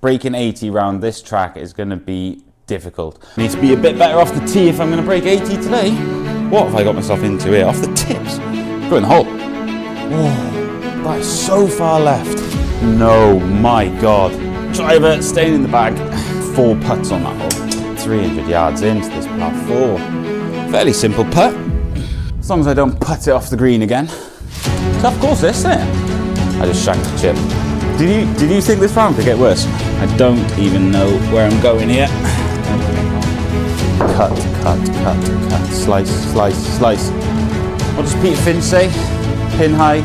Breaking 80 round this track is going to be difficult. Need to be a bit better off the tee if I'm going to break 80 today. What have I got myself into here? Off the tips. Go in the hole. Oh, that is so far left. No, my God. Driver staying in the bag. 4 putts on that hole. 300 yards into this par 4. Fairly simple putt. As long as I don't putt it off the green again. Tough course this, isn't it? I just shanked the chip. Did you think this round could get worse? I don't even know where I'm going here. Cut, cut, cut, cut. Slice, slice, slice. What does Peter Finch say? Pin high,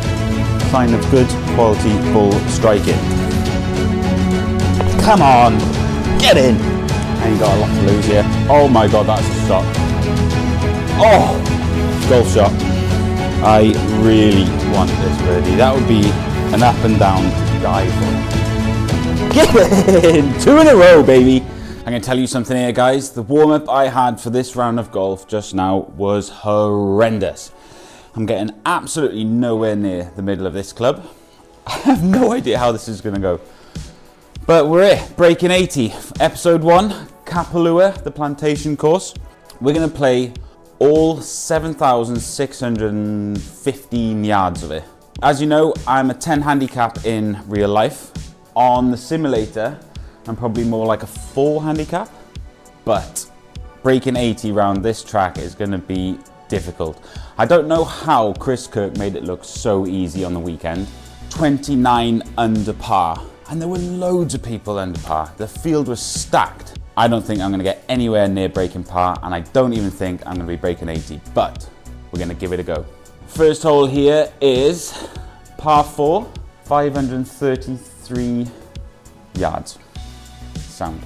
sign of good quality ball striking. Come on, get in. I ain't got a lot to lose here. Oh my God, that's a shot. Oh, golf shot. I really want this birdie. That would be an up and down to die for. Get in! 2 in a row, baby. I'm going to tell you something here, guys. The warm-up I had for this round of golf just now was horrendous. I'm getting absolutely nowhere near the middle of this club. I have no idea how this is going to go. But we're here, breaking 80. Episode 1, Kapalua, the plantation course. We're going to play all 7,615 yards of it. As you know, I'm a 10 handicap in real life. On the simulator, I'm probably more like a 4 handicap, but breaking 80 round this track is going to be difficult. I don't know how Chris Kirk made it look so easy on the weekend. 29 under par, and there were loads of people under par. The field was stacked. I don't think I'm going to get anywhere near breaking par, and I don't even think I'm going to be breaking 80, but we're going to give it a go. First hole here is par 4, 533 yards. Sound.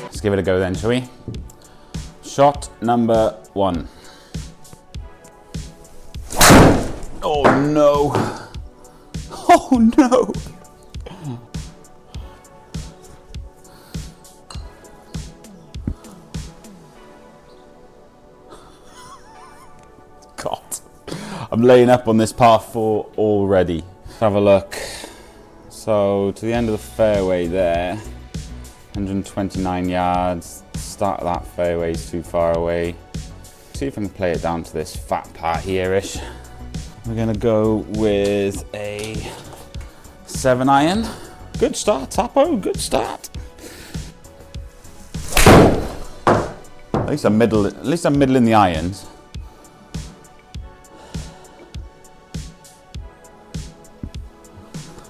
Let's give it a go then, shall we? Shot number 1. Oh no! Oh no! God. I'm laying up on this par 4 already. Let's have a look. So, to the end of the fairway there. 129 yards. Start of that fairway is too far away. See if I can play it down to this fat part here-ish. We're gonna go with a 7-iron. Good start, Tapo, good start. At least I'm middle in the irons.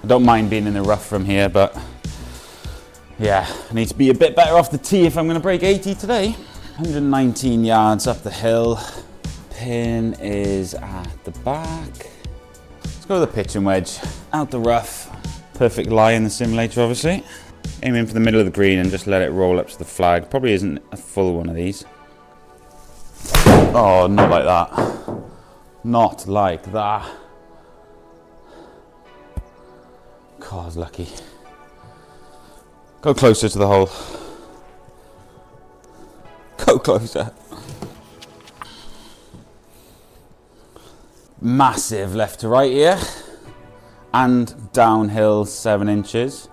I don't mind being in the rough from here, but yeah, I need to be a bit better off the tee if I'm gonna break 80 today. 119 yards up the hill. Pin is at the back. Let's go with a pitching wedge. Out the rough. Perfect lie in the simulator, obviously. Aim in for the middle of the green and just let it roll up to the flag. Probably isn't a full one of these. Oh, not like that. Not like that. God, I was lucky. Go closer to the hole. Go closer. Massive left to right here. And downhill 7 inches.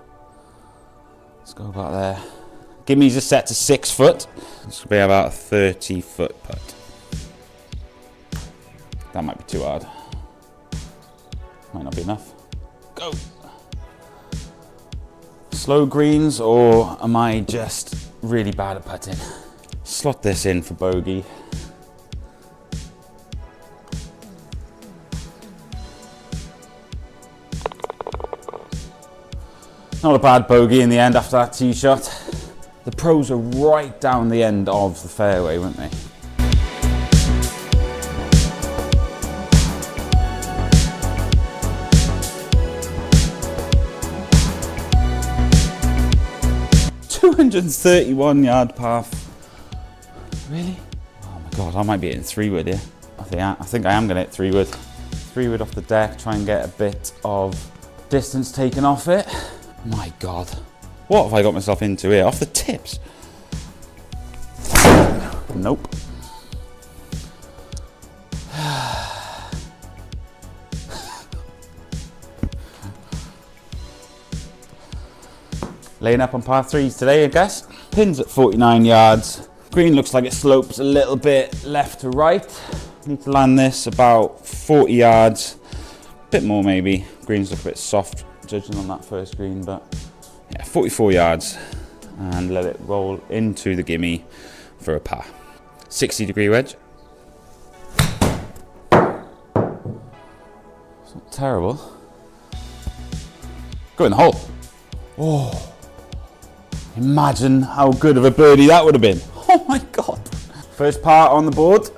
Let's go about there. Give me a set to 6 foot. This will be about a 30-foot putt. That might be too hard. Might not be enough. Go. Slow greens, or am I just really bad at putting? Slot this in for bogey. Not a bad bogey in the end after that tee shot. The pros are right down the end of the fairway, weren't they? .231 yard par. Really? Oh my God, I might be hitting 3-wood here. I think I am going to hit 3-wood. 3-wood off the deck, try and get a bit of distance taken off it. My God, what have I got myself into here? Off the tips? Nope. Laying up on par 3s today, I guess. Pins at 49 yards. Green looks like it slopes a little bit left to right. Need to land this about 40 yards. A bit more maybe. Greens look a bit soft, judging on that first green, but yeah, 44 yards. And let it roll into the gimme for a par. 60-degree wedge. It's not terrible. Go in the hole. Oh. Imagine how good of a birdie that would have been. Oh my God. First par on the board.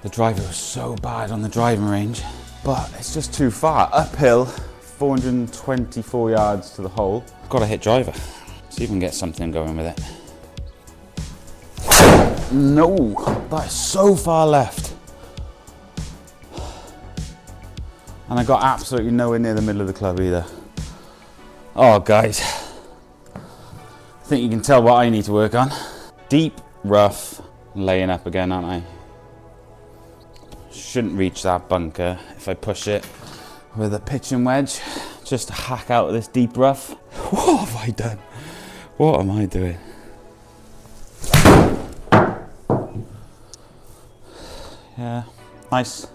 The driver was so bad on the driving range, but it's just too far. Uphill, 424 yards to the hole. Got to hit driver. See if we can get something going with it. No, that is so far left. And I got absolutely nowhere near the middle of the club either. Oh, guys. I think you can tell what I need to work on. Deep, rough, laying up again, aren't I? Shouldn't reach that bunker if I push it with a pitching wedge. Just to hack out of this deep rough. What have I done? What am I doing? Yeah, nice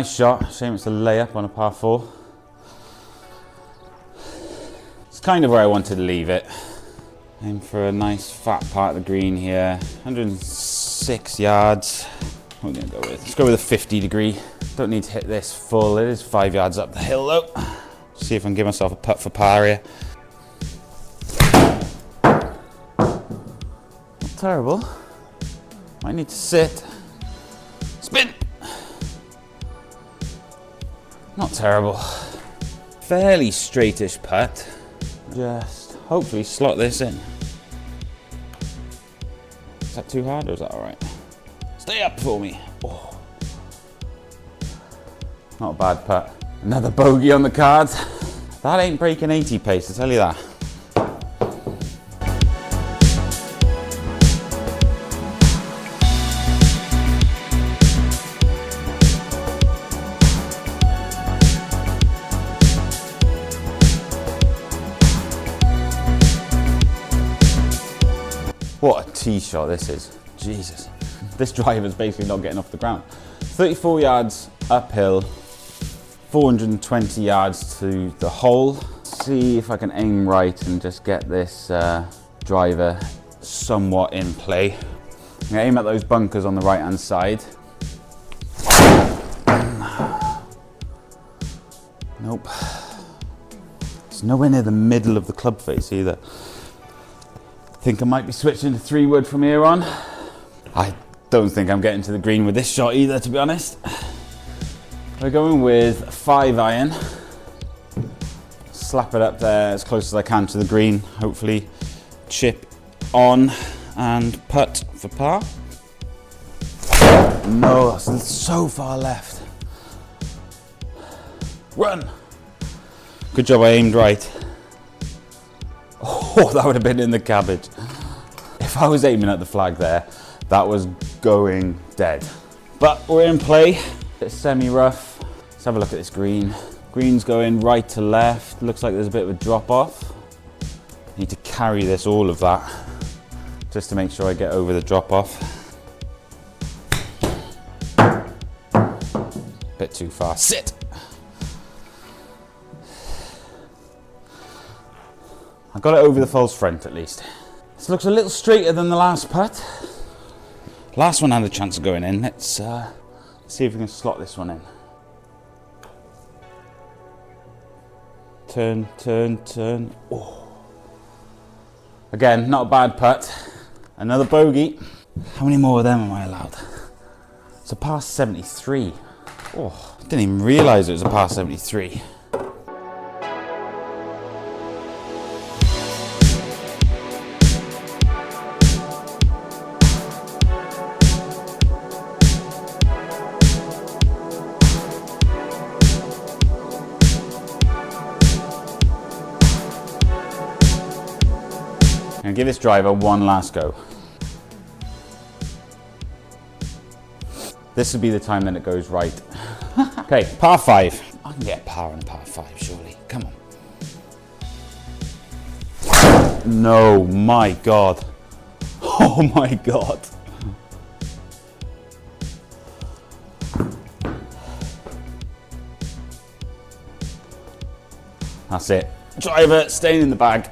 shot. Shame it's a layup on a par 4. It's kind of where I wanted to leave it. Aim for a nice fat part of the green here. 106 yards. What are we gonna go with? Let's go with a 50-degree. Don't need to hit this full. It is 5 yards up the hill though. See if I can give myself a putt for par here. Not terrible. Might need to sit. Spin! Not terrible. Fairly straightish putt. Just hopefully slot this in. Is that too hard or is that alright? Stay up for me. Oh. Not a bad putt. Another bogey on the cards. That ain't breaking 80 pace, I tell you that. What a tee shot this is. Jesus. This driver's basically not getting off the ground. 34 yards uphill. 420 yards to the hole. See if I can aim right and just get this driver somewhat in play. I'm gonna aim at those bunkers on the right hand side. Nope. It's nowhere near the middle of the club face either. I think I might be switching to 3-wood from here on. I don't think I'm getting to the green with this shot either, to be honest. We're going with 5-iron. Slap it up there as close as I can to the green. Hopefully chip on and putt for par. No, that's so far left. Run! Good job I aimed right. Oh, that would have been in the cabbage. If I was aiming at the flag there, that was going dead. But we're in play. It's semi-rough. Let's have a look at this green. Green's going right to left. Looks like there's a bit of a drop off. Need to carry this, all of that, just to make sure I get over the drop off. Bit too far. Sit! I got it over the false front at least. This looks a little straighter than the last putt. Last one had a chance of going in. Let's see if we can slot this one in. Turn, turn, turn. Oh. Again, not a bad putt. Another bogey. How many more of them am I allowed? It's a par 73. Oh, I didn't even realize it was a par 73. And give this driver one last go. This would be the time that it goes right. Okay, par 5. I can get a par on a par 5, surely. Come on. No, my God. Oh my God. That's it. Driver staying in the bag.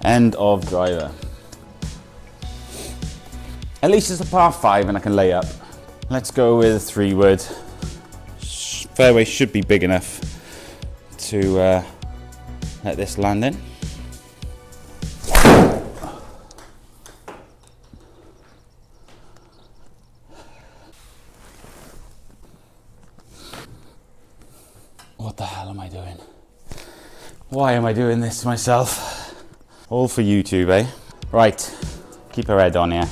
End of driver. At least it's a par 5 and I can lay up. Let's go with a 3-wood. Fairway should be big enough to let this land in. What the hell am I doing? Why am I doing this to myself? All for YouTube, eh? Right, keep our head on here.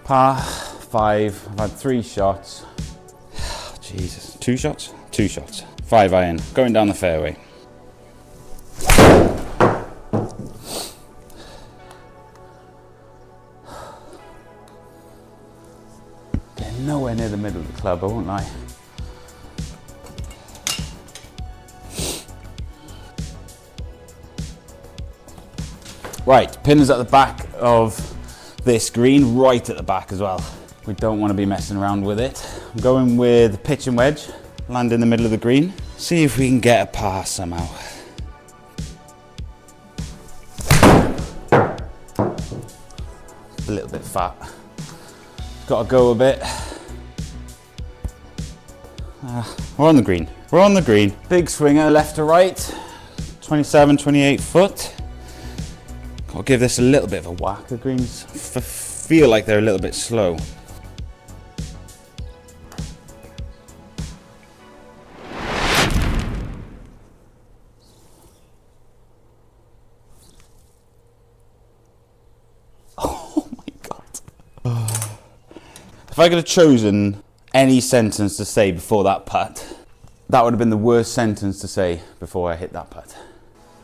Par 5, I've had 3 shots. Jesus, 2 shots? 2 shots. 5 iron, going down the fairway. Getting nowhere near the middle of the club, I won't lie. Right, pin is at the back of this green, right at the back as well. We don't want to be messing around with it. I'm going with the pitching wedge, land in the middle of the green. See if we can get a par somehow. A little bit fat. Got to go a bit. We're on the green. We're on the green. Big swinger left to right. 27, 28 foot. I'll give this a little bit of a whack. The greens feel like they're a little bit slow. Oh my God. If I could have chosen any sentence to say before that putt, that would have been the worst sentence to say before I hit that putt.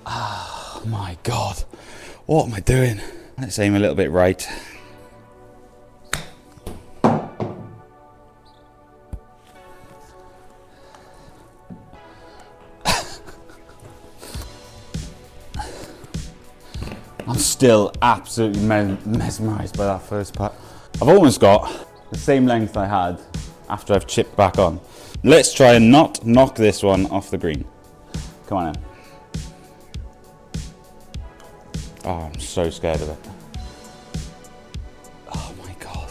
Oh my God. What am I doing? Let's aim a little bit right. I'm still absolutely mesmerised by that first putt. I've almost got the same length I had after I've chipped back on. Let's try and not knock this one off the green. Come on in. Oh, I'm so scared of it. Oh my God.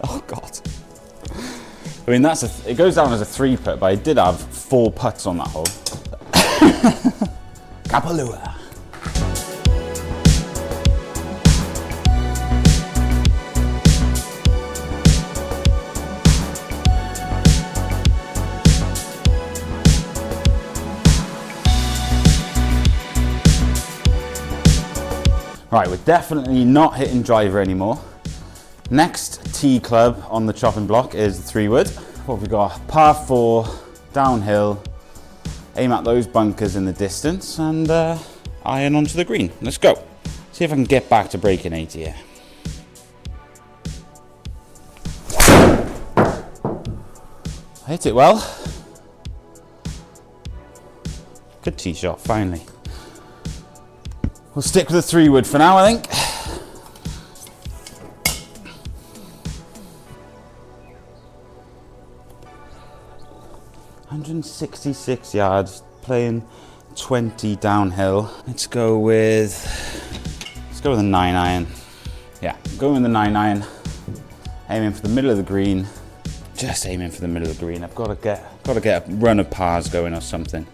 Oh God. I mean, it goes down as a 3 putt, but I did have 4 putts on that hole. Kapalua. Right, we're definitely not hitting driver anymore. Next tee club on the chopping block is the 3-wood. What have we got? Par 4, downhill, aim at those bunkers in the distance and iron onto the green. Let's go. See if I can get back to breaking 80 here. I hit it well. Good tee shot, finally. We'll stick with the 3-wood for now, I think. $166 yards, playing 20 downhill. Let's go with a 9 iron. Yeah, going with the 9 iron. Aiming for the middle of the green. Just aiming for the middle of the green. I've got to get a run of pars going or something.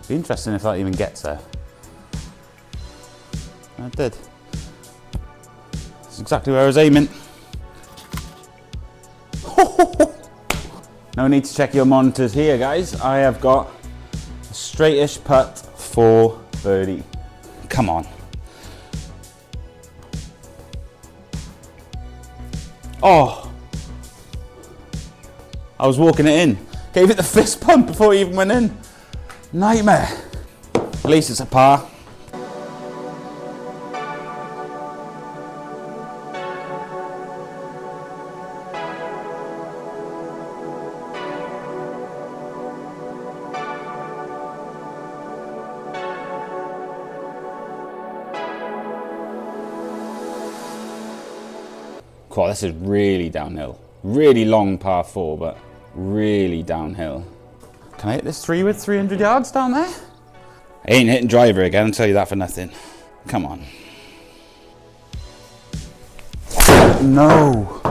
Be interesting if that even gets there. I did. That's exactly where I was aiming. No need to check your monitors here, guys. I have got a straightish putt for birdie. Come on. Oh, I was walking it in. Gave it the fist pump before it even went in. Nightmare. At least it's a par. Cool, this is really downhill. Really long par 4, but really downhill. Can I hit this 3 with 300 yards down there? I ain't hitting driver again, I'll tell you that for nothing. Come on. No.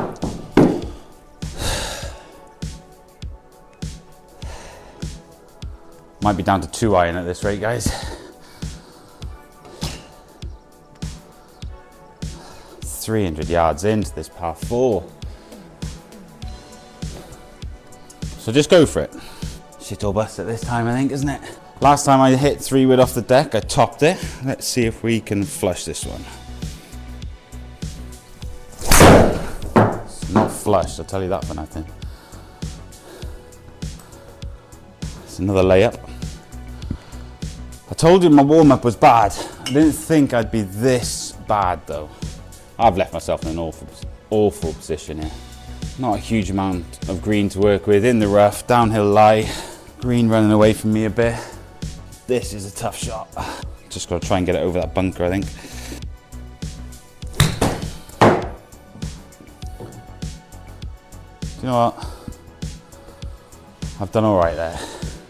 Might be down to 2 iron at this rate, guys. 300 yards into this par 4. So just go for it. Shit or bust at this time, I think, isn't it? Last time I hit 3 wood off the deck, I topped it. Let's see if we can flush this one. It's not flush, I'll tell you that for nothing. It's another layup. I told you my warm-up was bad. I didn't think I'd be this bad though. I've left myself in an awful position here. Not a huge amount of green to work with in the rough, downhill lie, green running away from me a bit. This is a tough shot. Just got to try and get it over that bunker, I think. Do you know what? I've done all right there.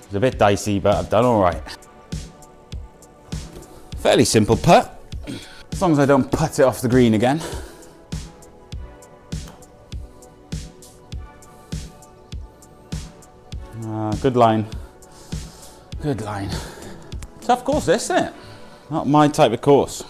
It's a bit dicey, but I've done all right. Fairly simple putt. As long as I don't putt it off the green again. Good line. Good line. Tough course, this, isn't it? Not my type of course.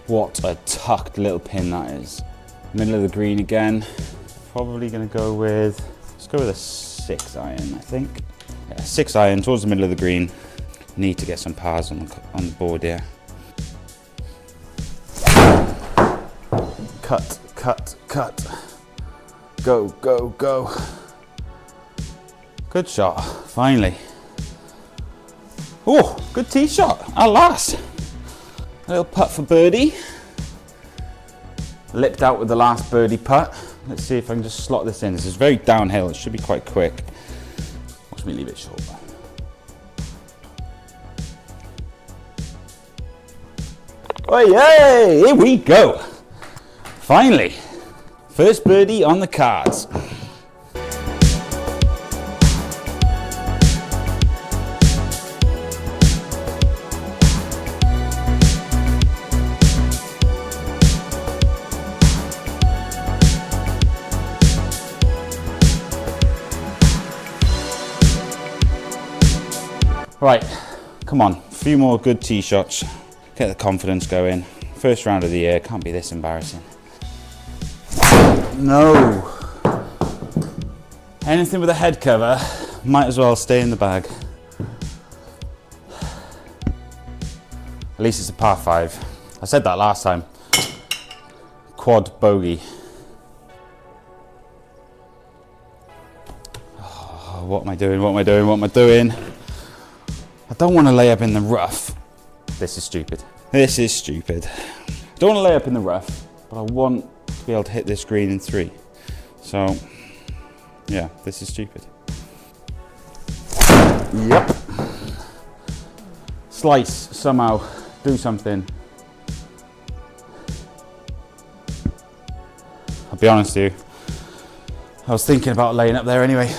What a tucked little pin that is. Middle of the green again. Probably gonna go with, let's go with a 6 iron, I think. Yeah, 6 iron towards the middle of the green. Need to get some pars on the board here. Cut, cut, cut. Go, go, go. Good shot, finally. Oh, good tee shot, at last. A little putt for birdie. Lipped out with the last birdie putt. Let's see if I can just slot this in. This is very downhill, it should be quite quick. Watch me leave it short. Oh yay, here we go. Finally, first birdie on the cards. Right, come on, a few more good tee shots. Get the confidence going. First round of the year, can't be this embarrassing. No. Anything with a head cover, might as well stay in the bag. At least it's a par 5. I said that last time. Quad bogey. Oh, what am I doing? What am I doing? What am I doing? I don't want to lay up in the rough. This is stupid. This is stupid. I don't want to lay up in the rough, but I want to be able to hit this green in 3. So, yeah, this is stupid. Yep. Slice somehow. Do something. I'll be honest with you. I was thinking about laying up there anyway.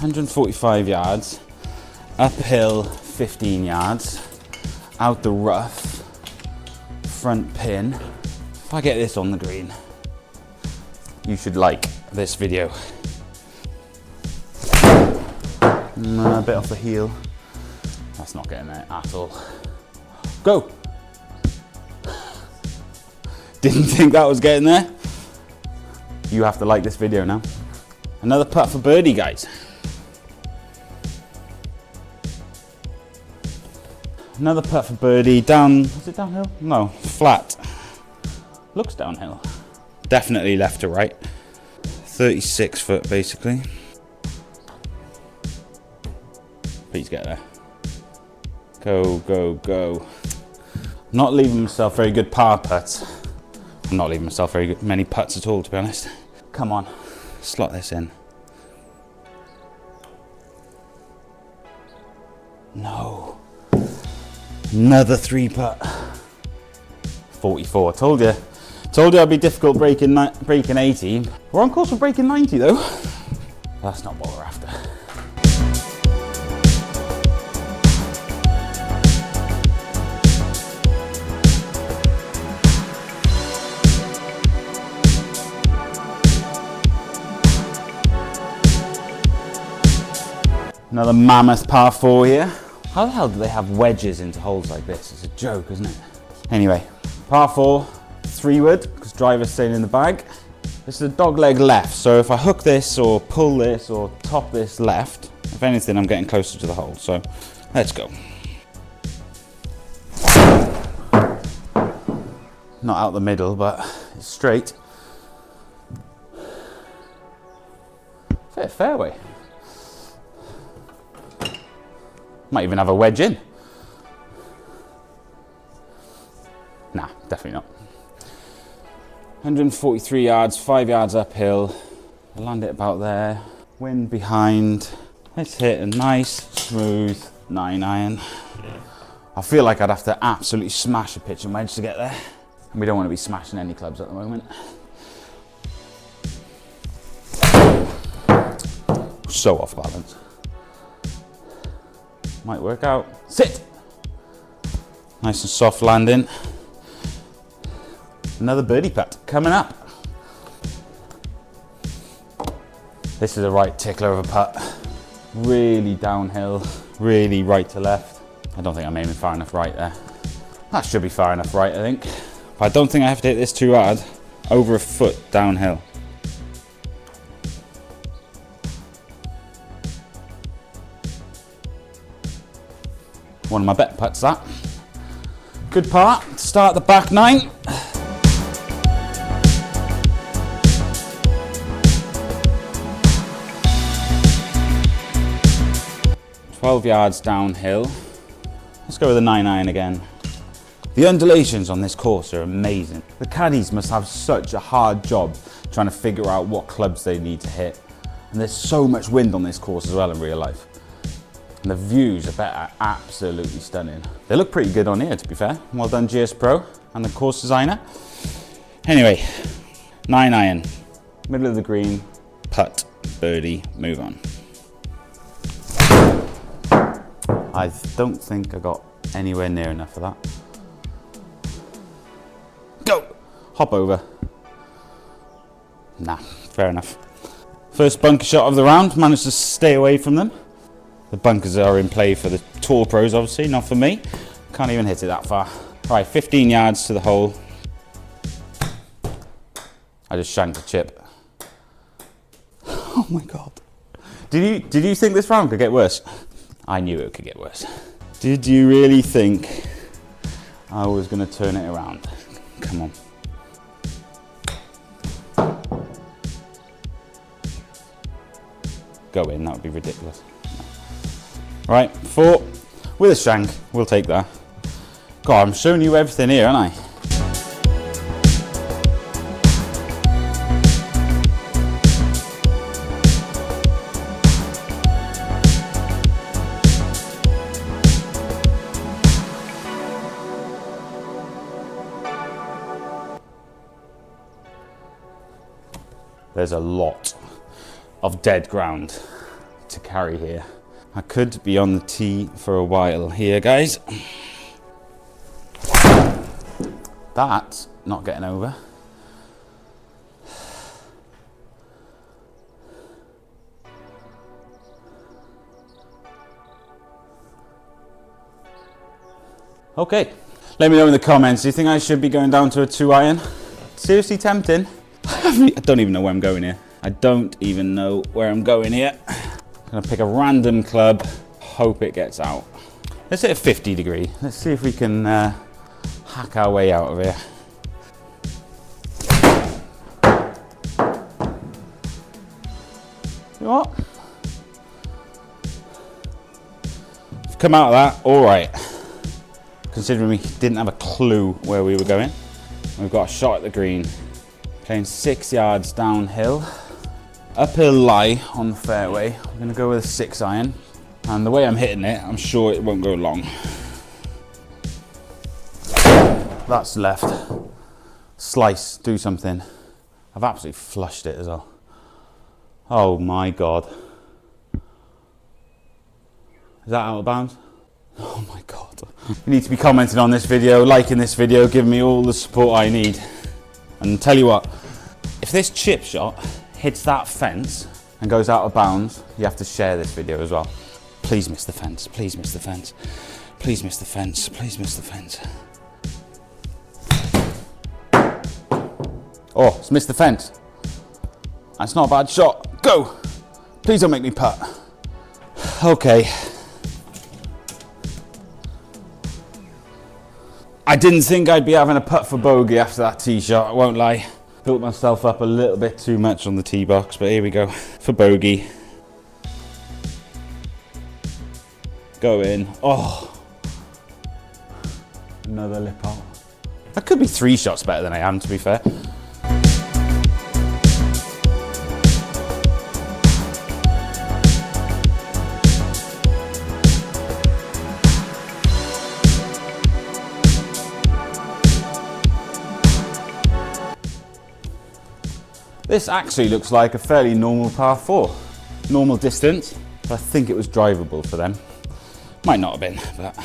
145 yards, uphill 15 yards, out the rough, front pin, If I get this on the green, you should like this video. A bit off the heel. That's not getting there at all. Go! Didn't think that was getting there. You have to like this video now. Another putt for birdie, guys. Another putt for birdie. Down, is it downhill? No, flat. Looks downhill. Definitely left to right. 36 foot basically. Please get there. Go, go, go. Not leaving myself very good par putts. I'm not leaving myself very good, many putts at all, to be honest. Come on, slot this in. No. Another 3-putt. 44, told you. Told you I'd be difficult breaking 80. We're on course for breaking 90 though. That's not what we're after. Another mammoth par 4 here. How the hell do they have wedges into holes like this? It's a joke, isn't it? Anyway, par 4, 3-wood, because driver's staying in the bag. This is a dog leg left, so if I hook this or pull this or top this left, if anything, I'm getting closer to the hole, so let's go. Not out the middle, but it's straight. Fair fairway. Might even have a wedge in. Nah, definitely not. 143 yards, 5 yards uphill. I'll land it about there. Wind behind. Let's hit a nice, smooth 9-iron. I feel like I'd have to absolutely smash a pitch and wedge to get there. And we don't want to be smashing any clubs at the moment. So off balance. Might work out. Sit! Nice and soft landing. Another birdie putt coming up. This is a right tickler of a putt. Really downhill, really right to left. I don't think I'm aiming far enough right there. That should be far enough right, I think. But I don't think I have to hit this too hard. Over a foot downhill. One of my better putts, that. Good par, start the back 9. "12 yards downhill. Let's go with a 9-iron again. The undulations on this course are amazing. The caddies must have such a hard job trying to figure out what clubs they need to hit. And there's so much wind on this course as well in real life. And the views are absolutely stunning. They look pretty good on here, to be fair. Well done, GS Pro and the course designer. Anyway, 9-iron, middle of the green, putt, birdie, move on. I don't think I got anywhere near enough of that. Go! Hop over. Nah, fair enough. First bunker shot of the round, managed to stay away from them. The bunkers are in play for the Tour pros, obviously, not for me. Can't even hit it that far. All right, 15 yards to the hole. I just shanked a chip. Oh my God. Did you think this round could get worse? I knew it could get worse. Did you really think I was gonna turn it around? Come on. Go in, that would be ridiculous. All right, 4 with a shank, we'll take that. God, I'm showing you everything here, aren't I? There's a lot of dead ground to carry here. I could be on the tee for a while here, guys. That not getting over. Okay, let me know in the comments, do you think I should be going down to a 2-iron? Seriously tempting? I don't even know where I'm going here. I don't even know where I'm going here. I'm gonna pick a random club, hope it gets out. Let's hit a 50 degree. Let's see if we can hack our way out of here. You know what? We've come out of that all right. Considering we didn't have a clue where we were going. We've got a shot at the green. Playing 6 yards downhill. Uphill lie on the fairway. I'm gonna go with a 6-iron. And the way I'm hitting it, I'm sure it won't go long. That's left. Slice, do something. I've absolutely flushed it as well. Oh my God. Is that out of bounds? Oh my God. You need to be commenting on this video, liking this video, giving me all the support I need. And tell you what, if this chip shot hits that fence and goes out of bounds, you have to share this video as well. Please miss the fence, please miss the fence. Please miss the fence, please miss the fence. Oh, it's missed the fence. That's not a bad shot. Go! Please don't make me putt. Okay. I didn't think I'd be having a putt for bogey after that tee shot, I won't lie. Built myself up a little bit too much on the tee box, but here we go for bogey. Go in. Oh. Another lip out. I could be 3 shots better than I am, to be fair. This actually looks like a fairly normal par 4. Normal distance, but I think it was drivable for them. Might not have been, but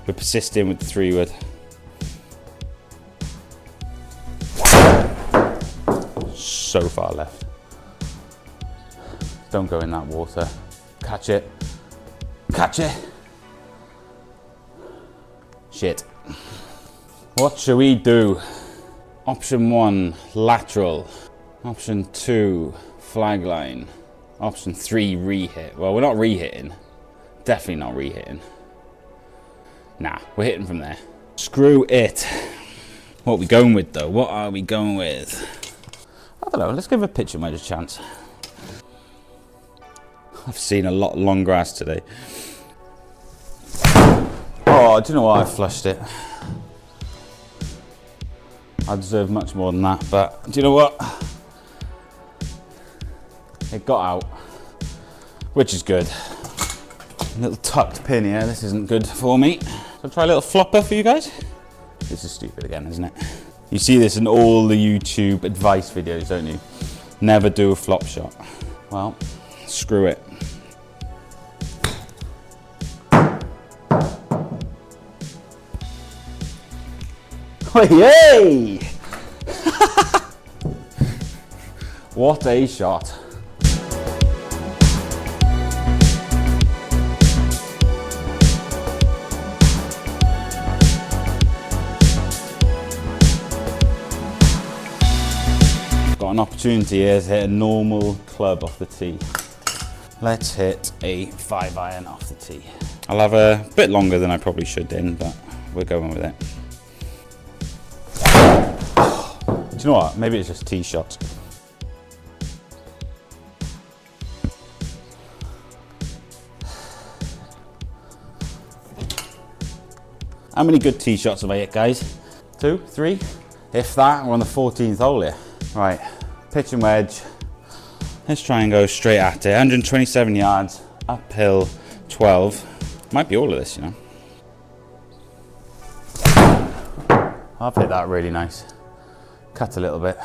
we're persisting with the 3-wood. So far left. Don't go in that water. Catch it. Catch it. Shit. What should we do? Option 1, lateral. Option 2, flag line. Option 3, re-hit. Well, we're not re-hitting. Definitely not re-hitting. Nah, we're hitting from there. Screw it. What are we going with though? What are we going with? I don't know, let's give a pitching wedge a chance. I've seen a lot of long grass today. Oh, do you know what? I flushed it. I deserve much more than that, but do you know what? It got out, which is good. A little tucked pin here, this isn't good for me. So I'll try a little flopper for you guys. This is stupid again, isn't it? You see this in all the YouTube advice videos, don't you? Never do a flop shot. Well, screw it. Oh, yay! What a shot. Got an opportunity here to hit a normal club off the tee. Let's hit a 5-iron off the tee. I'll have a bit longer than I probably should in, but we're going with it. Do you know what? Maybe it's just tee shots. How many good tee shots have I hit, guys? 2, 3? If that, we're on the 14th hole here. Right, pitch and wedge. Let's try and go straight at it. 127 yards, uphill 12. Might be all of this, you know. I've hit that really nice. Cut a little bit.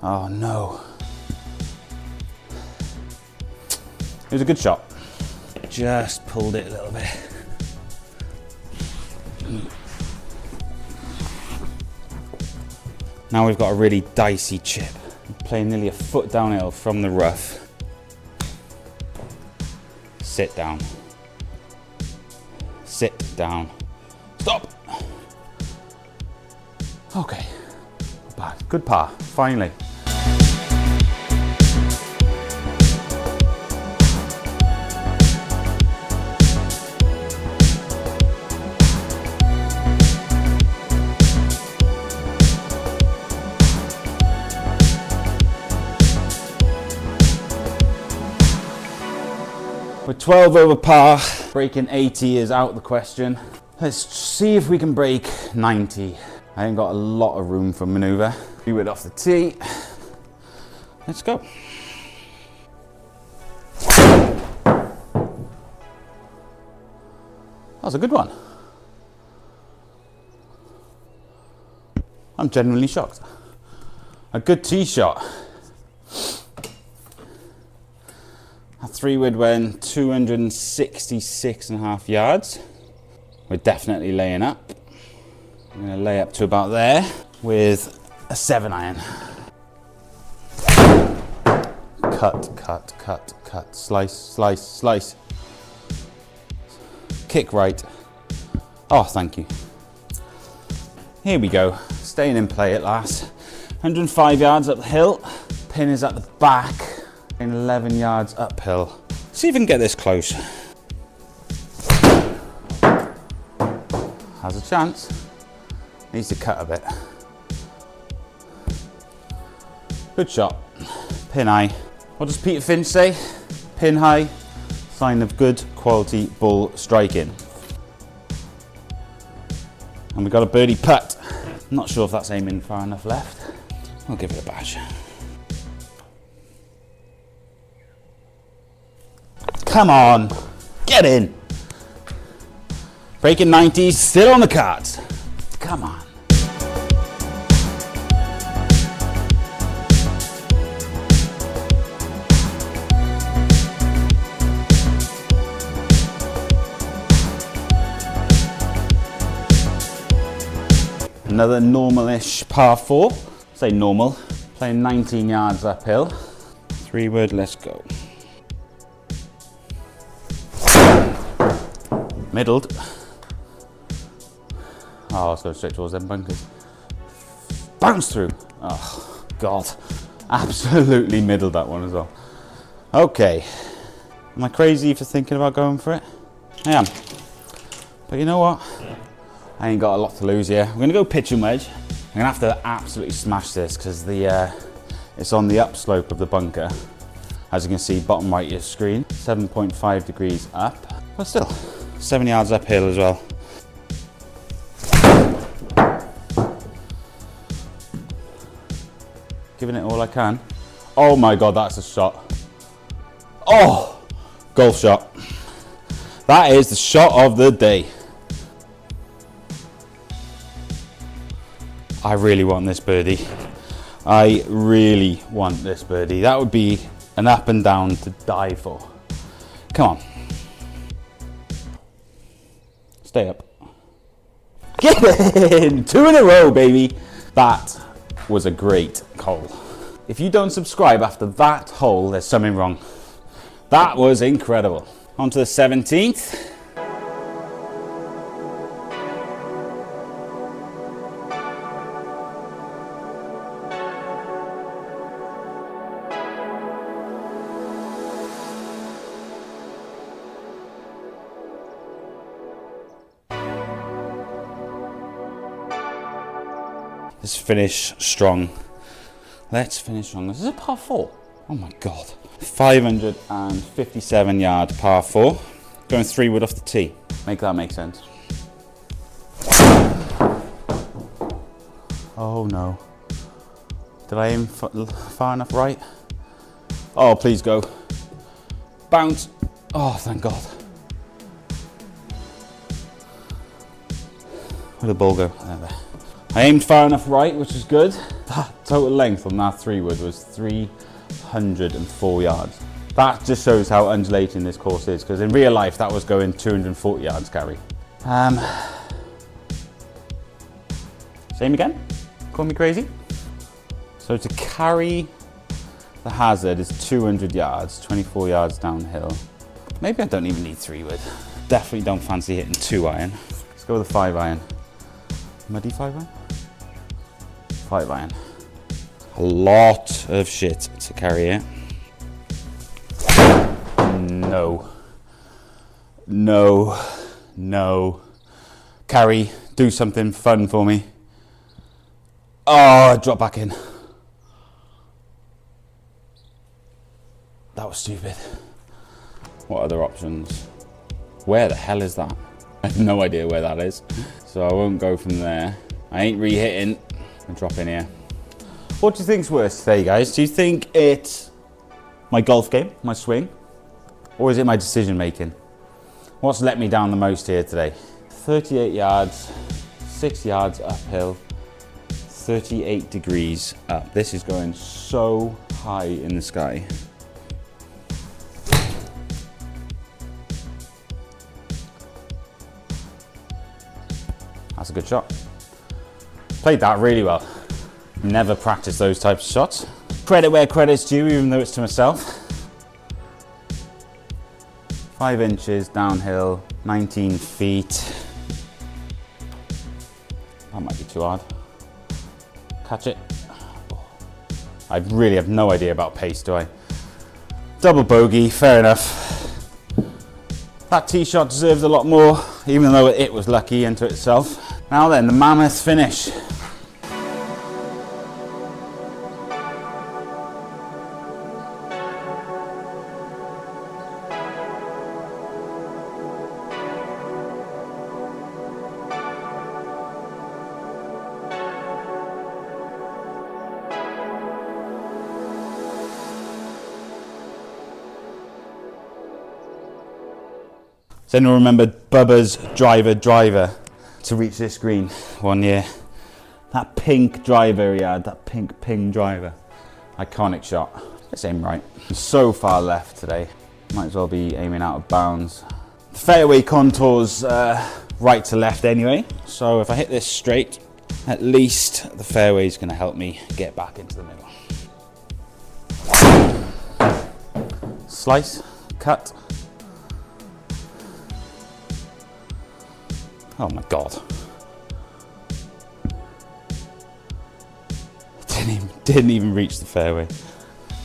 Oh no. It was a good shot. Just pulled it a little bit. Now we've got a really dicey chip. Playing nearly a foot downhill from the rough. Sit down. Sit down. Stop! Okay. Not bad. Good par, finally. We're 12 over par. Breaking 80 is out of the question. Let's see if we can break 90. I ain't got a lot of room for maneuver. 3 wood off the tee. Let's go. That was a good one. I'm genuinely shocked. A good tee shot. A 3 wood went 266.5 yards. We're definitely laying up. I'm going to lay up to about there with a 7-iron. Cut, cut, cut, cut. Slice, slice, slice. Kick right. Oh, thank you. Here we go. Staying in play at last. 105 yards up the hill. Pin is at the back. 11 yards uphill. See if we can get this close. Has a chance. Needs to cut a bit. Good shot. Pin high. What does Peter Finch say? Pin high, sign of good quality ball striking. And we got a birdie putt. Not sure if that's aiming far enough left. I'll give it a bash. Come on, get in. Breaking 90s, still on the cards. Come on. Another normal-ish par 4. Say normal. Playing 19 yards uphill. 3 wood, let's go. Middled. Oh, let's go straight towards them bunkers. Bounce through. Oh, God. Absolutely middled that one as well. Okay. Am I crazy for thinking about going for it? I am. But you know what? I ain't got a lot to lose here. I'm going to go pitch and wedge. I'm going to have to absolutely smash this because it's on the upslope of the bunker. As you can see, bottom right of your screen. 7.5 degrees up. But still, 7 yards uphill as well. Giving it all I can. Oh my God, that's a shot. Oh, golf shot. That is the shot of the day. I really want this birdie. I really want this birdie. That would be an up and down to die for. Come on. Stay up. Get in! 2 in a row, baby. That was a great hole. If you don't subscribe after that hole, there's something wrong. That was incredible. On to the 17th. Let's finish strong. Let's finish strong. This is a par 4. Oh my God. 557 yard par 4. Going 3 wood off the tee. Make that make sense. Oh no. Did I aim far enough right? Oh, please go. Bounce. Oh, thank God. Where'd the ball go? There. I aimed far enough right, which is good. That total length on that 3 wood was 304 yards. That just shows how undulating this course is, because in real life that was going 240 yards carry. Same again? Call me crazy? So to carry the hazard is 200 yards, 24 yards downhill. Maybe I don't even need 3-wood. Definitely don't fancy hitting 2-iron. Let's go with a 5-iron. Muddy 5-iron? 5-iron. A lot of shit to carry here. No. No. No. Carry, do something fun for me. Oh, drop back in. That was stupid. What other options? Where the hell is that? I have no idea where that is. So I won't go from there. I ain't re-hitting. I'll drop in here. What do you think's worse today, guys? Do you think it's my golf game, my swing? Or is it my decision making? What's let me down the most here today? 38 yards, 6 yards uphill, 38 degrees up. This is going so high in the sky. That's a good shot. Played that really well. Never practiced those types of shots. Credit where credit's due, even though it's to myself. 5 inches downhill, 19 feet. That might be too hard. Catch it. I really have no idea about pace, do I? Double bogey, fair enough. That tee shot deserves a lot more, even though it was lucky unto itself. Now then, the mammoth finish. Does anyone remember Bubba's driver to reach this green one year? That pink driver he had, that pink ping driver. Iconic shot. Let's aim right. So far left today. Might as well be aiming out of bounds. The fairway contours right to left anyway. So if I hit this straight, at least the fairway is going to help me get back into the middle. Slice, cut. Oh my God. Didn't even reach the fairway.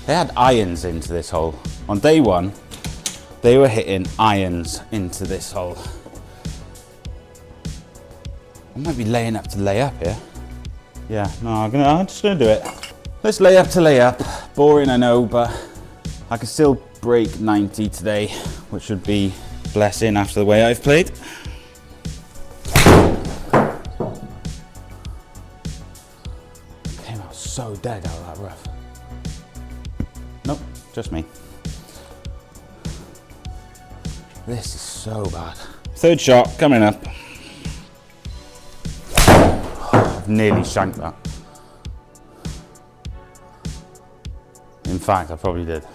They had irons into this hole. On day one, they were hitting irons into this hole. I might be laying up to lay up here. Yeah, no, I'm just gonna do it. Let's lay up to lay up. Boring, I know, but I can still break 90 today, which would be a blessing after the way I've played. So dead out of that rough. Nope, just me. This is so bad. Third shot coming up. I've nearly shanked that. In fact, I probably did.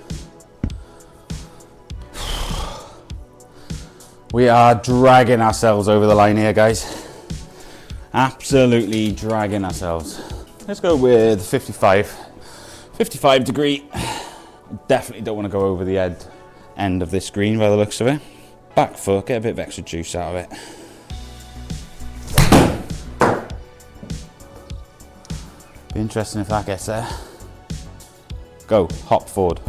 We are dragging ourselves over the line here, guys. Absolutely dragging ourselves. Let's go with 55 degree. Definitely don't want to go over the end of this green by the looks of it. Back foot, get a bit of extra juice out of it. Be interesting if that gets there. Go, hop forward.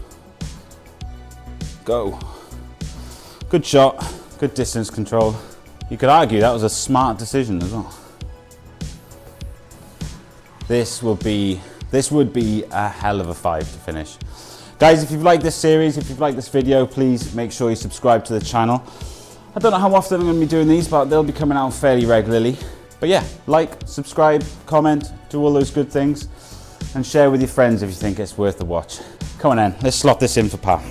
Go. Good shot, good distance control. You could argue that was a smart decision as well. This would be a hell of a 5 to finish. Guys, if you've liked this series, if you've liked this video, please make sure you subscribe to the channel. I don't know how often I'm going to be doing these, but they'll be coming out fairly regularly. But yeah, like, subscribe, comment, do all those good things, and share with your friends if you think it's worth a watch. Come on then, let's slot this in for par.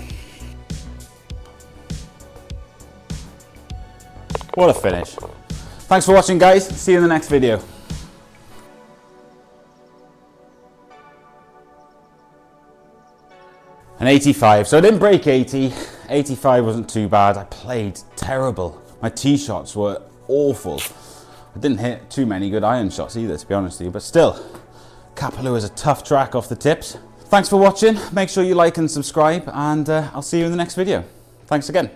What a finish. Thanks for watching, guys. See you in the next video. An 85, so I didn't break 80. 85 wasn't too bad. I played terrible. My tee shots were awful. I didn't hit too many good iron shots either, to be honest with you, but still, Kapalua is a tough track off the tips. Thanks for watching. Make sure you like and subscribe, and I'll see you in the next video. Thanks again.